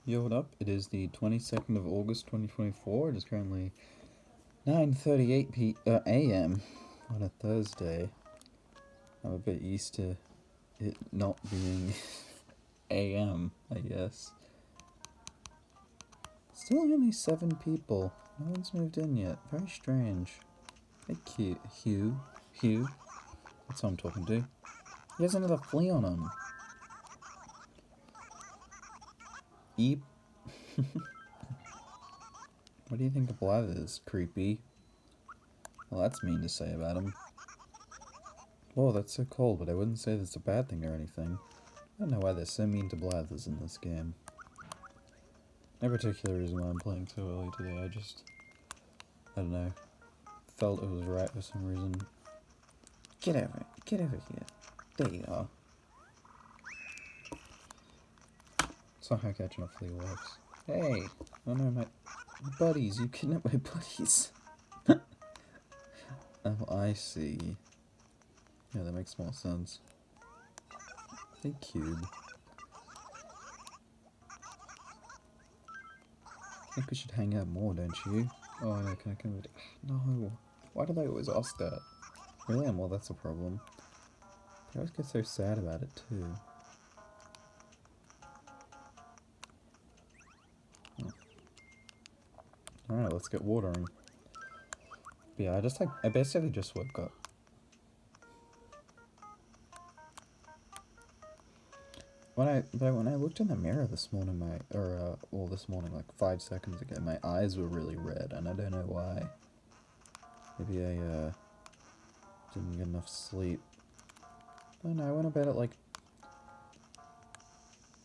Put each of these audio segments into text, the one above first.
Yo, what up? It is the 22nd of August 2024. It is currently 9:38 a.m. on a Thursday. I'm a bit used to it not being a.m., I guess. Still only 7 people. No one's moved in yet. Very strange. Hey, Hugh. Hugh. That's who I'm talking to. He has another flea on him. Eep. What do you think of Blathers? Creepy. Well, that's mean to say about him. Whoa, that's so cold, but I wouldn't say that's a bad thing or anything. I don't know why they're so mean to Blathers in this game. No particular reason why I'm playing so early today, I don't know, felt it was right for some reason. Get over here. There you are. That's not how catching a flea works. Hey! Oh no, my buddies, you kidnapped my buddies. Oh, I see. Yeah, that makes more sense. Hey, Cube. I think we should hang out more, don't you? Oh no, can I come with... No. Why do they always ask that? Really? Well, that's a problem. They always get so sad about it, too. Oh. Alright, let's get watering. But yeah, I basically just woke up. When I looked in the mirror this morning, this morning, like 5 seconds ago, my eyes were really red, and I don't know why. Maybe I, didn't get enough sleep. I don't know, I went to bed at like,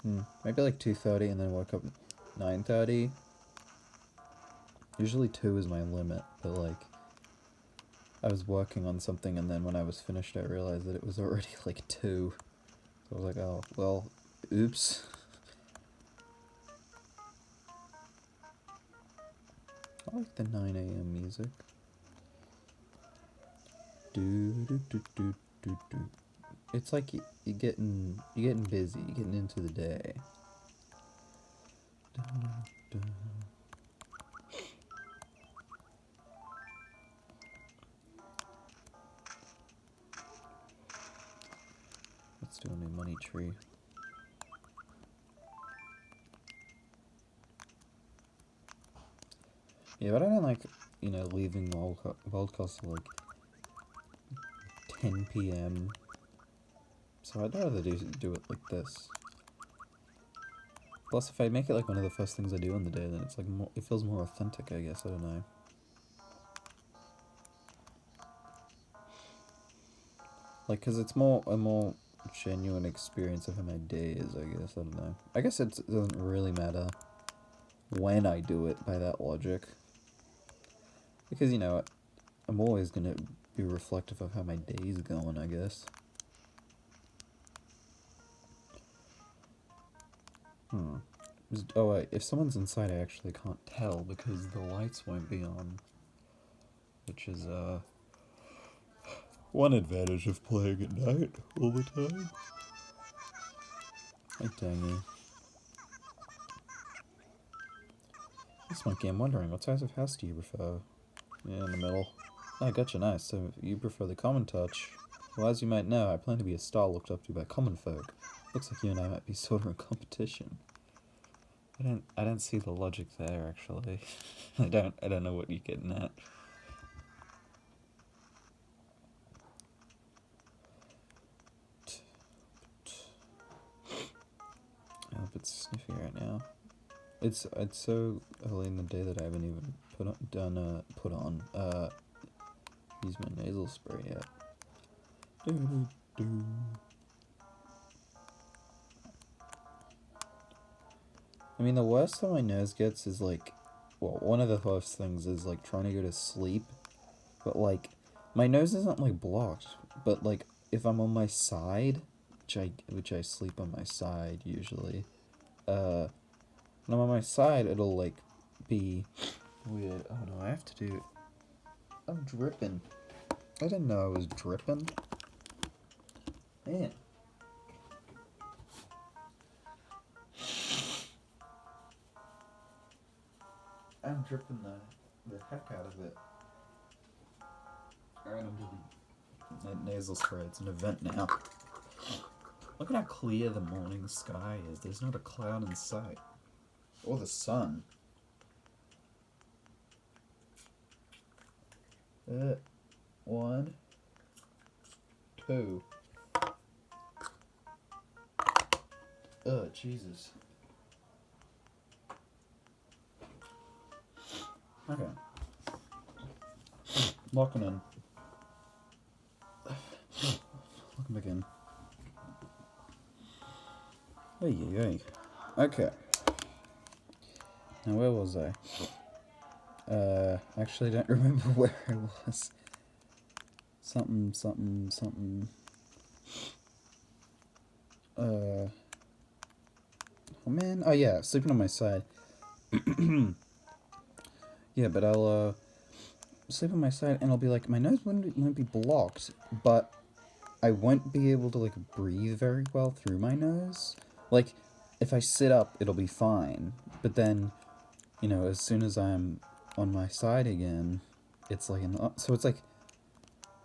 maybe like 2:30 and then woke up at 9:30. Usually 2 is my limit, but like, I was working on something and then when I was finished I realized that it was already like 2. So I was like, oh, well, oops. I like the 9 a.m. music. It's like you're getting busy, you're getting into the day. Let's do a new money tree. Yeah, but I don't like, leaving Wildcast at like 10 p.m. So I'd rather do it like this. Plus, if I make it like one of the first things I do in the day, then it's like it feels more authentic, I guess. I don't know. Like, cause it's a more genuine experience of how my day is, I guess. I don't know. I guess it doesn't really matter when I do it by that logic. Because, I'm always gonna be reflective of how my day's going, I guess. Oh wait, if someone's inside I actually can't tell because the lights won't be on. Which is, one advantage of playing at night all the time. Hey, Tangy. This monkey, I'm wondering, what size of house do you prefer? Yeah, in the middle. I gotcha, nice. So you prefer the common touch. Well, as you might know, I plan to be a star looked up to by common folk. Looks like you and I might be sort of in competition. I don't see the logic there, actually. I don't know what you're getting at. I'm a bit sniffy right now. It's so early in the day that I haven't even used my nasal spray yet. I mean, the worst that my nose gets is like, well, one of the worst things is like trying to go to sleep, but like, my nose isn't like blocked, but like, if I'm on my side, which I sleep on my side usually, when I'm on my side, it'll like be weird. Oh no, I have to do. I'm dripping. I didn't know I was dripping. Man. I'm dripping the heck out of it. Alright, I'm doing that nasal spray. It's an event now. Look at how clear the morning sky is. There's not a cloud in sight. Or the sun. 1, 2. Oh, Jesus. Okay. Locking in. Locking back in. Hey. Okay. Now, where was I? Actually, I don't remember where I was. Something. Oh man. Oh yeah, sleeping on my side. Yeah, but I'll sleep on my side and I'll be like, my nose won't be blocked, but I won't be able to like breathe very well through my nose. Like, if I sit up, it'll be fine, but then, you know, as soon as I'm on my side again, it's like so it's like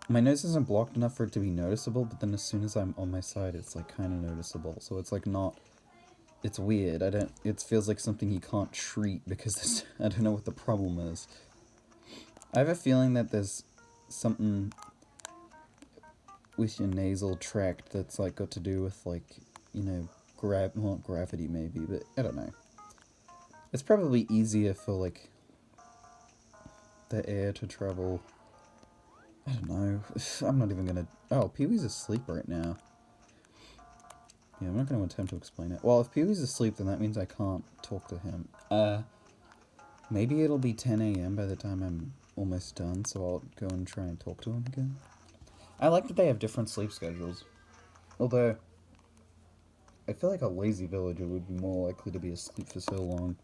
my nose isn't blocked enough for it to be noticeable, but then as soon as I'm on my side, it's like kind of noticeable. So it's like not. It's weird. It feels like something you can't treat because I don't know what the problem is. I have a feeling that there's something with your nasal tract that's like got to do with like, you know, not gravity maybe, but I don't know. It's probably easier for like the air to travel. I don't know. I'm not even gonna. Oh, Peewee's asleep right now. Yeah, I'm not gonna attempt to explain it. Well, if Peewee's asleep, then that means I can't talk to him. Maybe it'll be 10 a.m. by the time I'm almost done, so I'll go and try and talk to him again. I like that they have different sleep schedules. Although, I feel like a lazy villager would be more likely to be asleep for so long,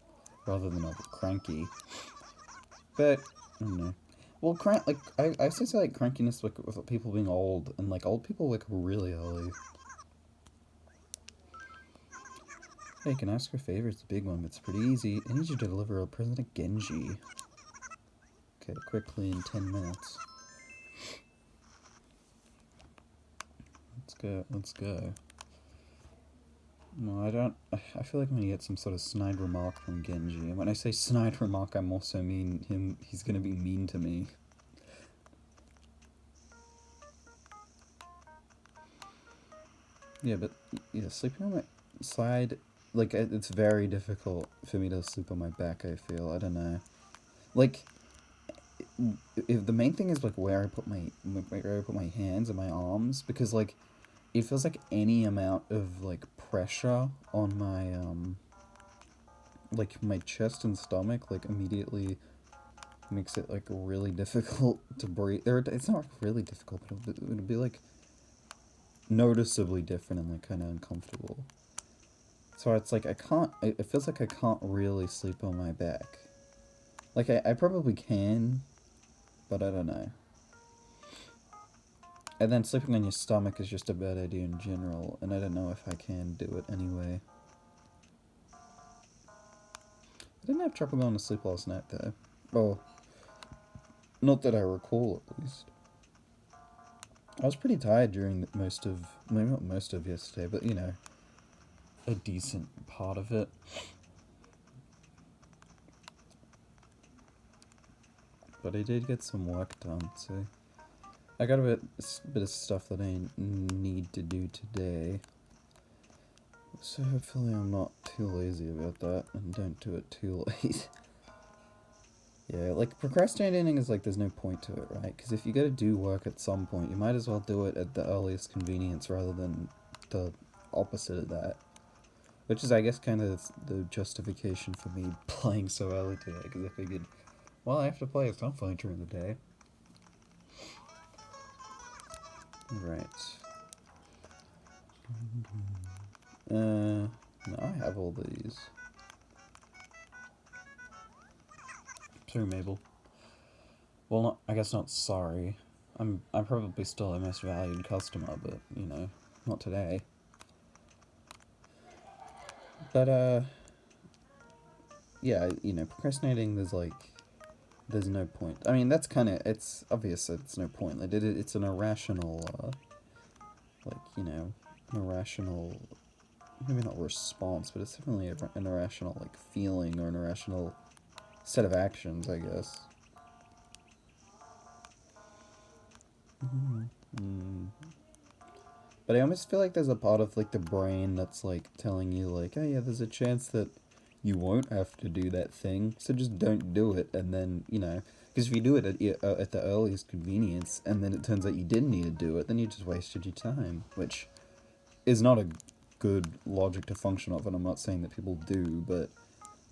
rather than a cranky. But, I don't know. Well, I say like crankiness like, with people being old, and like old people wake up really early. Hey, can I ask for a favor? It's a big one, but it's pretty easy. I need you to deliver a present to Genji. Okay, quickly in 10 minutes. Let's go. No, I feel like I'm gonna get some sort of snide remark from Genji. And when I say snide remark, I'm also he's gonna be mean to me. Yeah, but, yeah, sleeping on my side, like, it's very difficult for me to sleep on my back, I feel. I don't know. Like, if the main thing is, like, where I put my hands and my arms, because, like, it feels like any amount of, like, pressure on my, like, my chest and stomach, like, immediately makes it, like, really difficult to breathe. Or, it's not really difficult, but it'll be, like, noticeably different and, like, kind of uncomfortable. So it's, like, it feels like I can't really sleep on my back. Like, I probably can, but I don't know. And then sleeping on your stomach is just a bad idea in general, and I don't know if I can do it anyway. I didn't have trouble going to sleep last night, though. Well, not that I recall, at least. I was pretty tired during maybe not most of yesterday, but, you know, a decent part of it. But I did get some work done, so I got a bit of stuff that I need to do today. So hopefully I'm not too lazy about that and don't do it too late. Yeah, like, procrastinating is like, there's no point to it, right? Because if you gotta do work at some point, you might as well do it at the earliest convenience rather than the opposite of that. Which is, I guess, kind of the justification for me playing so early today, because I figured, well, I have to play at some point during the day. Right. No, I have all these. Sorry, Mabel. Well, I guess not sorry. I'm probably still a most valued customer, but, you know, not today. But, yeah, you know, procrastinating, there's no point. I mean, that's kind of, it's obvious that it's no point. It's an irrational, an irrational, maybe not response, but it's definitely an irrational, like, feeling or an irrational set of actions, I guess. But I almost feel like there's a part of, like, the brain that's, like, telling you, like, oh yeah, there's a chance that you won't have to do that thing, so just don't do it, and then, you know, because if you do it at the earliest convenience, and then it turns out you didn't need to do it, then you just wasted your time, which is not a good logic to function off, and I'm not saying that people do, but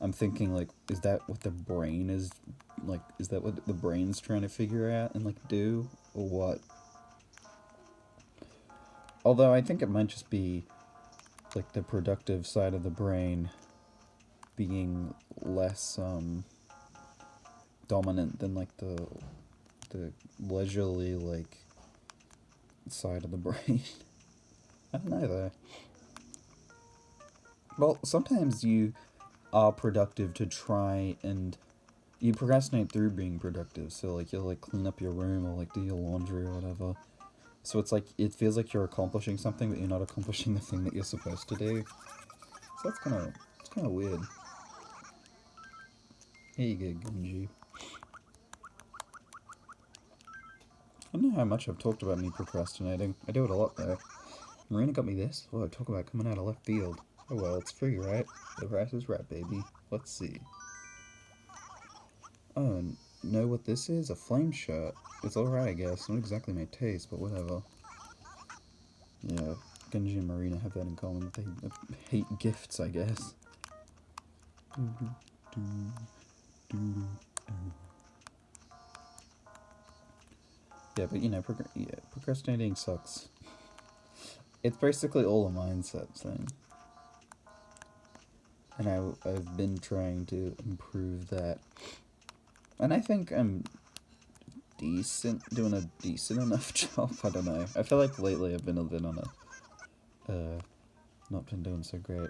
I'm thinking, like, is that what the brain is, like, is that what the brain's trying to figure out and, like, do, or what? Although I think it might just be, like, the productive side of the brain being less, dominant than, like, the leisurely, like, side of the brain. I don't know, though. Well, sometimes you are productive to try and you procrastinate through being productive. So, like, you'll, like, clean up your room or, like, do your laundry or whatever. So it's like, it feels like you're accomplishing something, but you're not accomplishing the thing that you're supposed to do. So that's it's kind of weird. Here you go, Genji. I don't know how much I've talked about me procrastinating. I do it a lot, though. Marina got me this. Whoa, talk about coming out of left field. Oh well, it's free, right? The price is right, baby. Let's see. Oh, know what this is? A flame shirt. It's alright, I guess. Not exactly my taste, but whatever. Yeah, Genji and Marina have that in common. They hate gifts, I guess. Yeah, but you know, procrastinating sucks. It's basically all a mindset thing. And I've been trying to improve that. And I think I'm doing a decent enough job. I don't know. I feel like lately I've been a bit on not been doing so great.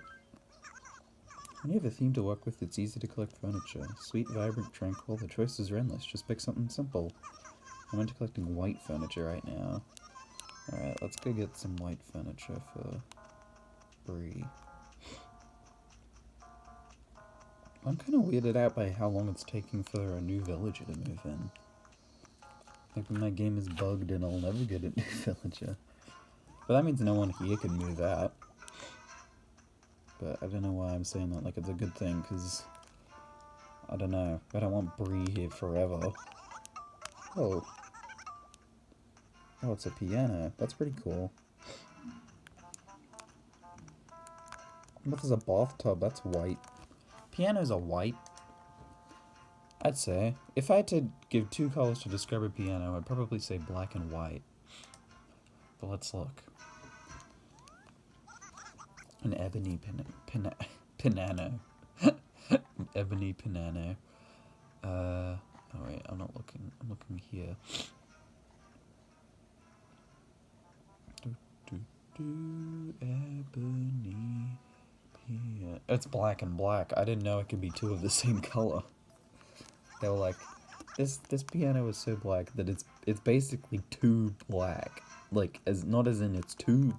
When you have a theme to work with, it's easy to collect furniture. Sweet, vibrant, tranquil, the choices are endless. Just pick something simple. I'm into collecting white furniture right now. Alright, let's go get some white furniture for Bree. I'm kind of weirded out by how long it's taking for a new villager to move in. Like, my game is bugged and I'll never get a new villager. But that means no one here can move out. But I don't know why I'm saying that like it's a good thing, because I don't know. I don't want Bree here forever. Oh. Oh, it's a piano. That's pretty cool. But there's a bathtub. That's white. Pianos are white. I'd say. If I had to give two colors to describe a piano, I'd probably say black and white. But let's look. An ebony piano. Ebony piano. Oh wait, I'm not looking. I'm looking here. Ebony piano. It's black and black. I didn't know it could be two of the same color. They were like, this piano is so black that it's basically too black. Like, not as in it's too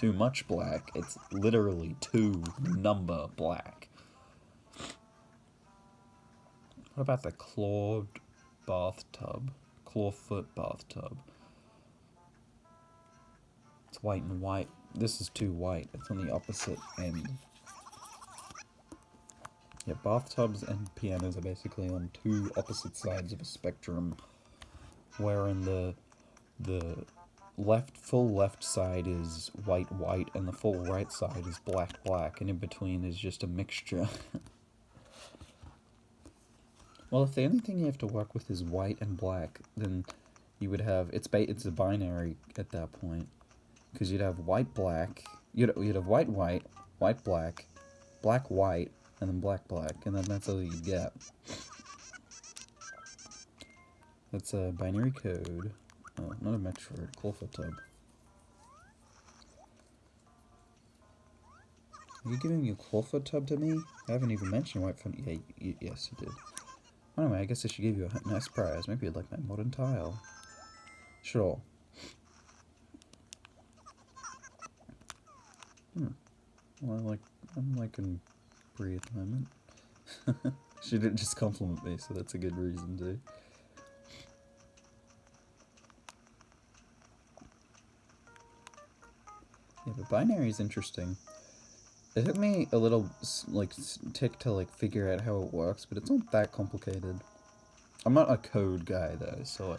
much black. It's literally two number black. What about the clawed bathtub? Clawfoot bathtub. It's white and white. This is too white. It's on the opposite end. Yeah, bathtubs and pianos are basically on two opposite sides of a spectrum, wherein the full left side is white and the full right side is black, and in between is just a mixture. Well, if the only thing you have to work with is white and black, then you would have it's a binary at that point, because you'd have white black, you'd have white black, black white, and then black, and then that's all you get. That's a binary code. Oh, not a Metroid, Clawfoot tub. Are you giving your clawfoot tub to me? I haven't even mentioned white fun. Yeah, yes, you did. Anyway, I guess I should give you a nice prize. Maybe you'd like my modern tile. Sure. Well, I'm liking Bree at the moment. She didn't just compliment me, so that's a good reason to. Yeah, but binary is interesting. It took me a little, tick to, figure out how it works, but it's not that complicated. I'm not a code guy, though, so,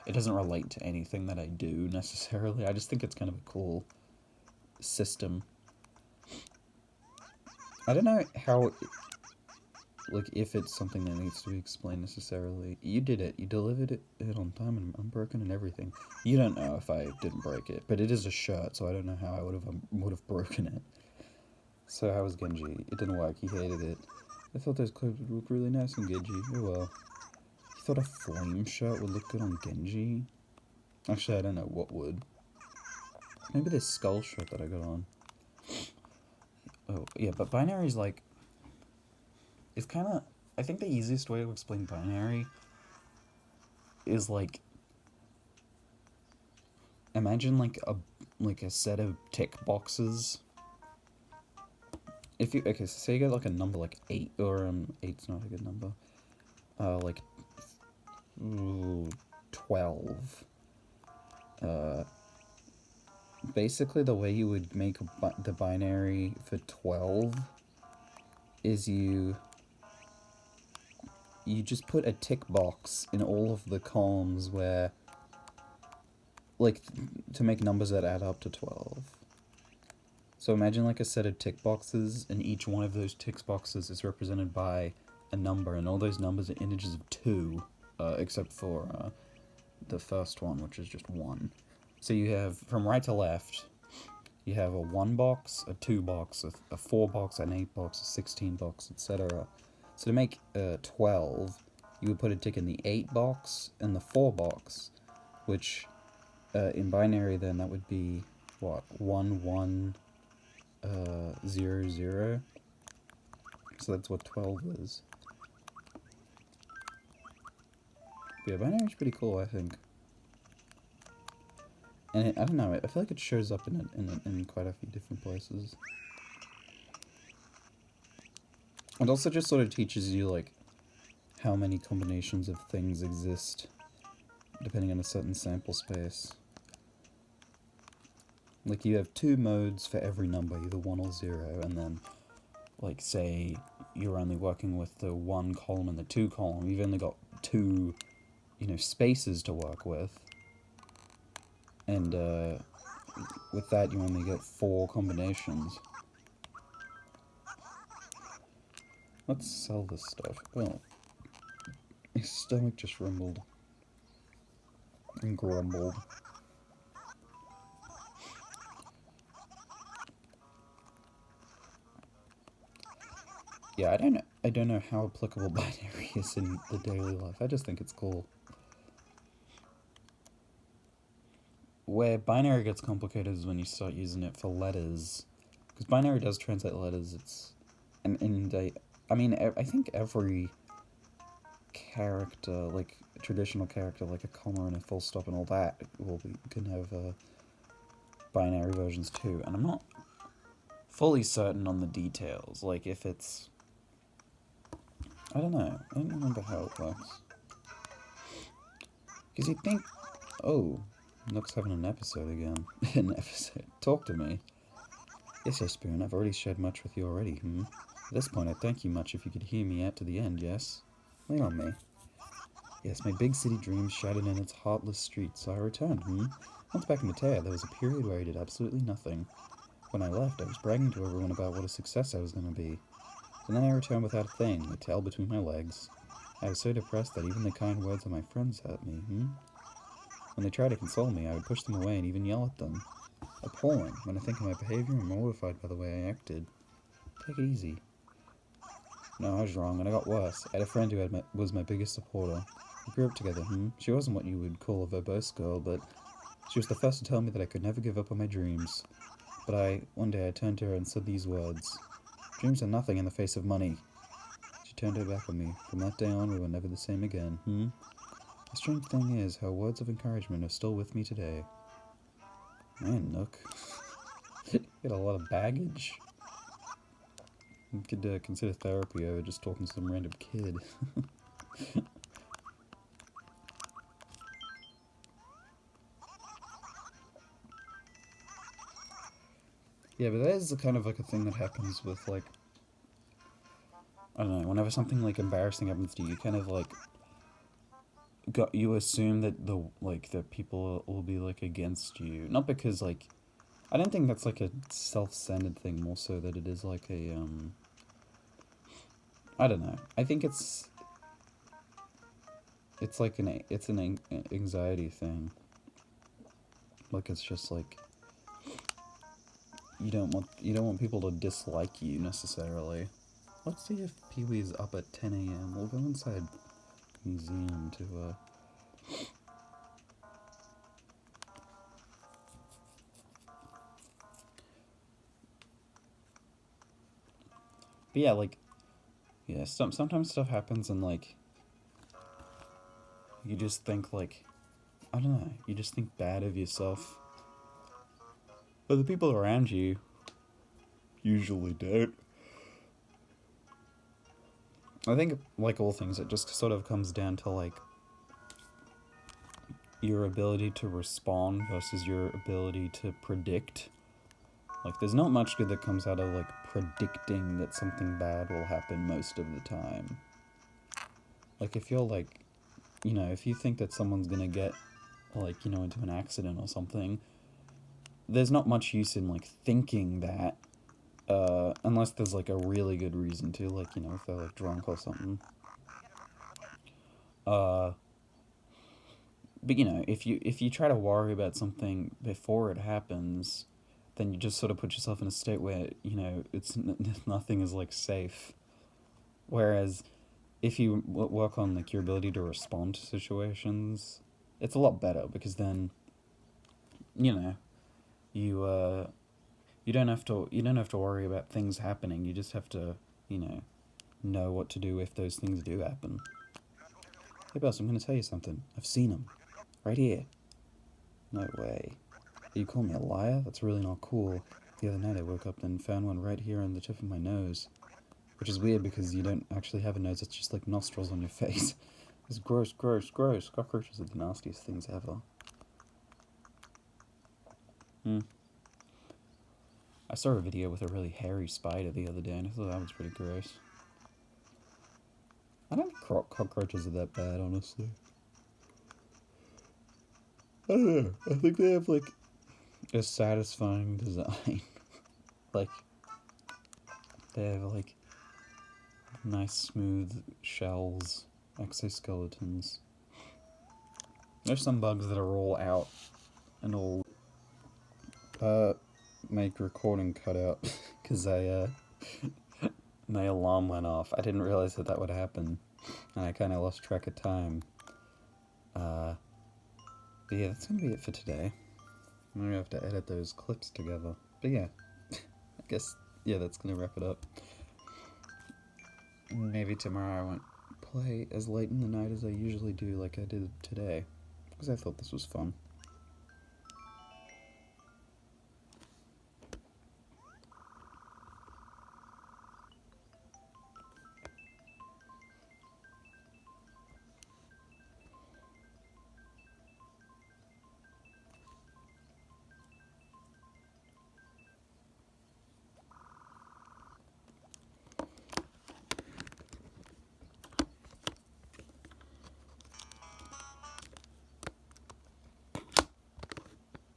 it doesn't relate to anything that I do, necessarily. I just think it's kind of a cool system. I don't know how, if it's something that needs to be explained, necessarily. You did it. You delivered it on time and unbroken and everything. You don't know if I didn't break it, but it is a shirt, so I don't know how I would have broken it. So how was Genji? It didn't work. He hated it. I thought those clothes would look really nice on Genji. Oh well. You thought a flame shirt would look good on Genji? Actually, I don't know what would. Maybe this skull shirt that I got on. Oh, yeah, but binary is it's kind of... I think the easiest way to explain binary is imagine a set of tick boxes. If you... Okay, so say you got a number 8, or 8's not a good number. 12. Basically the way you would make the binary for 12 is you just put a tick box in all of the columns where, to make numbers that add up to 12. So imagine a set of tick boxes, and each one of those tick boxes is represented by a number, and all those numbers are integers of 2, except for the first one, which is just 1. So you have, from right to left, you have a 1 box, a 2 box, a 4 box, an 8 box, a 16 box, etc. So to make 12, you would put a tick in the 8 box and the 4 box, which in binary then that would be, what, 1, 1, 0, 0. So that's what 12 is. But yeah, binary is pretty cool, I think. And I don't know, I feel like it shows up in quite a few different places. It also just sort of teaches you, how many combinations of things exist, depending on a certain sample space. You have 2 modes for every number, either 1 or 0, and then, say, you're only working with the 1 column and the 2 column, you've only got 2, spaces to work with. And, with that, you only get 4 combinations. Let's sell this stuff. Well, my stomach just rumbled. And grumbled. Yeah, I don't know how applicable binary is in the daily life. I just think it's cool. Where binary gets complicated is when you start using it for letters. Because binary does translate letters, I think every character, a traditional character, like a comma and a full stop and all that, can have binary versions too. And I'm not fully certain on the details, if it's... I don't know. I don't remember how it works. Because you'd think... Oh... Nook's having an episode again. An episode. Talk to me. Yes, Spoon, I've already shared much with you already, At this point, I'd thank you much if you could hear me out to the end, yes? Lean on me. Yes, my big city dreams shattered in its heartless streets, so I returned, Once back in Mateiio, there was a period where I did absolutely nothing. When I left, I was bragging to everyone about what a success I was going to be. And then I returned without a thing, my tail between my legs. I was so depressed that even the kind words of my friends hurt me, When they tried to console me, I would push them away and even yell at them. Appalling. When I think of my behavior, I'm mortified by the way I acted. Take it easy. No, I was wrong, and I got worse. I had a friend who was my biggest supporter. We grew up together, She wasn't what you would call a verbose girl, but she was the first to tell me that I could never give up on my dreams. But one day I turned to her and said these words. Dreams are nothing in the face of money. She turned her back on me. From that day on, we were never the same again. The strange thing is, her words of encouragement are still with me today. Man, Nook. You got a lot of baggage. You could consider therapy over just talking to some random kid. Yeah, but that is kind of like a thing that happens with, like, I don't know, whenever something, like, embarrassing happens to you, you kind of, like, you assume that the people will be, like, against you. Not because, like, I don't think that's, like, a self-centered thing, more so that it is, like, a, I don't know. I think it's like an anxiety thing. Like, it's just, like, you don't want people to dislike you, necessarily. Let's see if Peewee's up at 10 a.m. We'll go inside the museum to, But yeah, like, yeah, sometimes stuff happens and, like, you just think, like, I don't know, you just think bad of yourself. But the people around you usually don't. I think, like all things, it just sort of comes down to, like, your ability to respond versus your ability to predict. Like, there's not much good that comes out of, like, predicting that something bad will happen most of the time. Like, if you're, like, you know, if you think that someone's gonna get, like, you know, into an accident or something, there's not much use in, like, thinking that, unless there's, like, a really good reason to, like, you know, if they're, like, drunk or something. But, you know, if you try to worry about something before it happens, then you just sort of put yourself in a state where, you know, nothing is, like, safe. Whereas, if you work on, like, your ability to respond to situations, it's a lot better, because then, you know, you don't have to worry about things happening. You just have to, you know what to do if those things do happen. Hey, boss, I'm going to tell you something. I've seen him. Right here. No way. You call me a liar? That's really not cool. The other night I woke up and found one right here on the tip of my nose. Which is weird because you don't actually have a nose, it's just like nostrils on your face. It's gross, gross, gross. Cockroaches are the nastiest things ever. I saw a video with a really hairy spider the other day and I thought that was pretty gross. I don't think cockroaches are that bad, honestly. I don't know. I think they have, like, a satisfying design. Like, they have, like, nice smooth shells, exoskeletons. There's some bugs that are all out and all make recording cut out because my alarm went off. I didn't realize that would happen and I kind of lost track of time. But yeah, that's gonna be it for today. I'm gonna have to edit those clips together. But yeah, I guess, yeah, that's gonna wrap it up. Maybe tomorrow I won't play as late in the night as I usually do, like I did today, because I thought this was fun.